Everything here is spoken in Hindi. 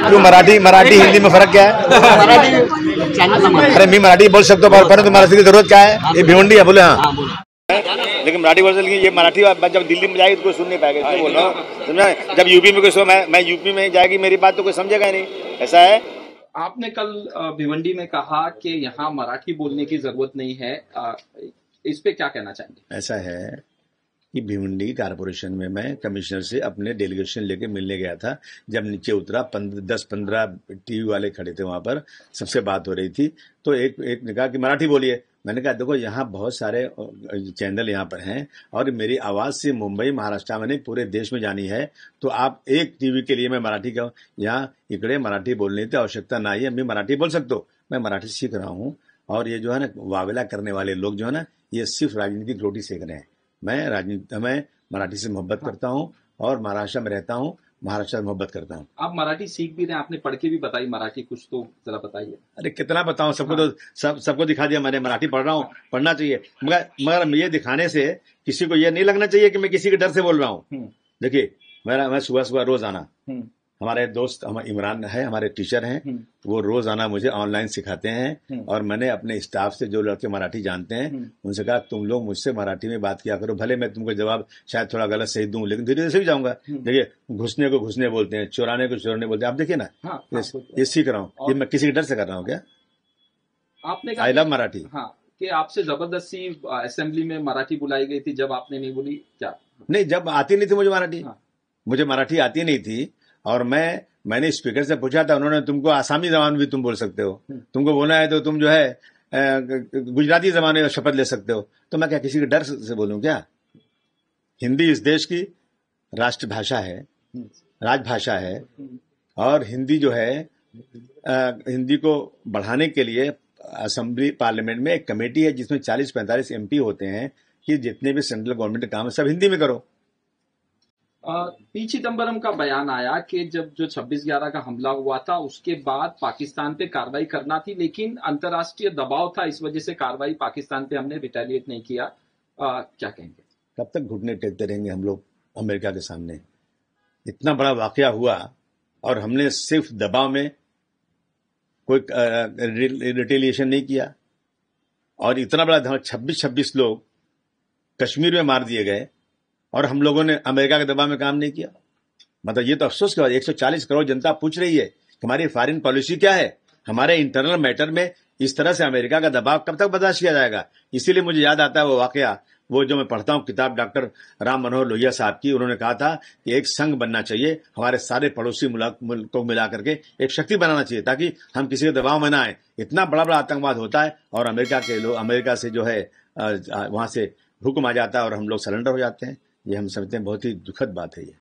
क्यों मराठी हिंदी में फर्क क्या है? अरे मैं मराठी बोल सकता हूँ परंतु मराठी की जरूरत क्या है? ये भिवंडी है, बोले हाँ। लेकिन मराठी बोल सकते, ये मराठी जब दिल्ली में जाएगी तो कोई सुन नहीं पाएगा, इसलिए बोल रहा हूँ, समझा? जब यूपी में कोई मैं यूपी में जाएगी मेरी बात तो कोई समझेगा ही नहीं, ऐसा है। आपने कल भिवंडी में कहा कि यहाँ मराठी बोलने की जरूरत नहीं है, इस पे क्या कहना चाहेंगे? ऐसा है कि भिवंडी कारपोरेशन में मैं कमिश्नर से अपने डेलीगेशन लेके मिलने गया था। जब नीचे उतरा 10-15 टीवी वाले खड़े थे, वहां पर सबसे बात हो रही थी, तो एक ने कहा कि मराठी बोलिए। मैंने कहा देखो यहाँ बहुत सारे चैनल यहाँ पर हैं और मेरी आवाज़ से मुंबई महाराष्ट्र में नहीं पूरे देश में जानी है, तो आप एक टीवी के लिए मैं मराठी का यहाँ इकड़े मराठी बोलने की आवश्यकता ना है। मैं मराठी बोल सकता हूँ, मैं मराठी सीख रहा हूँ। और ये जो है ना वावेला करने वाले लोग जो है ना, ये सिर्फ राजनीतिक रोटी सेक रहे हैं। मैं मराठी से मोहब्बत करता हूँ और महाराष्ट्र में रहता हूँ, महाराष्ट्र से मोहब्बत करता हूँ। आप मराठी सीख भी रहे हैं, आपने पढ़ के भी बताई मराठी, कुछ तो जरा बताइए। अरे कितना बताऊं, सबको तो सबको दिखा दिया मैंने, मराठी पढ़ रहा हूँ, पढ़ना चाहिए, मगर ये दिखाने से किसी को ये नहीं लगना चाहिए कि मैं किसी के डर से बोल रहा हूँ। देखिए मैं सुबह रोज आना, हमारे दोस्त इमरान है, हमारे टीचर हैं, वो रोज आना मुझे ऑनलाइन सिखाते हैं। और मैंने अपने स्टाफ से जो लड़के मराठी जानते हैं उनसे कहा तुम लोग मुझसे मराठी में बात किया करो, भले मैं तुमको जवाब शायद थोड़ा गलत सही दूं, लेकिन धीरे धीरे सीख जाऊंगा। देखिए घुसने को घुसने बोलते हैं, चुराने को चुराने बोलते हैं। आप देखिए ना, ये सीख रहा हूँ, ये मैं किसी के डर से कर रहा हूँ क्या? आपने आई लव मराठी। हाँ, कि आपसे जबरदस्ती असेंबली में मराठी बुलाई गई थी जब आपने नहीं बोली क्या? नहीं, जब आती नहीं थी मुझे मराठी, मुझे मराठी आती नहीं थी। और मैंने स्पीकर से पूछा था, उन्होंने तुमको आसामी जबान भी तुम बोल सकते हो, तुमको बोलना है तो तुम जो है गुजराती जबान में शपथ ले सकते हो। तो मैं क्या किसी के डर से बोलूं क्या? हिंदी इस देश की राष्ट्रभाषा है, राजभाषा है। और हिंदी जो है हिंदी को बढ़ाने के लिए असेंबली पार्लियामेंट में एक कमेटी है जिसमें 40-45 MP होते हैं कि जितने भी सेंट्रल गवर्नमेंट काम है सब हिंदी में करो। पी चिदम्बरम का बयान आया कि जब जो 26/11 का हमला हुआ था उसके बाद पाकिस्तान पे कार्रवाई करना थी, लेकिन अंतर्राष्ट्रीय दबाव था, इस वजह से कार्रवाई पाकिस्तान पे हमने रिटेलिएट नहीं किया। क्या कहेंगे? कब तक घुटने टेकते रहेंगे हम लोग अमेरिका के सामने? इतना बड़ा वाकया हुआ और हमने सिर्फ दबाव में कोई रिटेलिएशन नहीं किया। और इतना बड़ा 26 लोग कश्मीर में मार दिए गए और हम लोगों ने अमेरिका के दबाव में काम नहीं किया। मतलब ये तो अफसोस की बात है। 140 करोड़ जनता पूछ रही है कि हमारी फॉरेन पॉलिसी क्या है, हमारे इंटरनल मैटर में इस तरह से अमेरिका का दबाव कब तक बर्दाश्त किया जाएगा? इसीलिए मुझे याद आता है वो वाकया, वो जो मैं पढ़ता हूँ किताब डॉक्टर राम मनोहर लोहिया साहब की। उन्होंने कहा था कि एक संघ बनना चाहिए, हमारे सारे पड़ोसी मुल्क को मिला करके एक शक्ति बनाना चाहिए ताकि हम किसी के दबाव में ना आए। इतना बड़ा बड़ा आतंकवाद होता है और अमेरिका के लोग, अमेरिका से जो है वहां से हुक्म आ जाता है और हम लोग सरेंडर हो जाते हैं। ये हम समझते हैं बहुत ही दुखद बात है ये।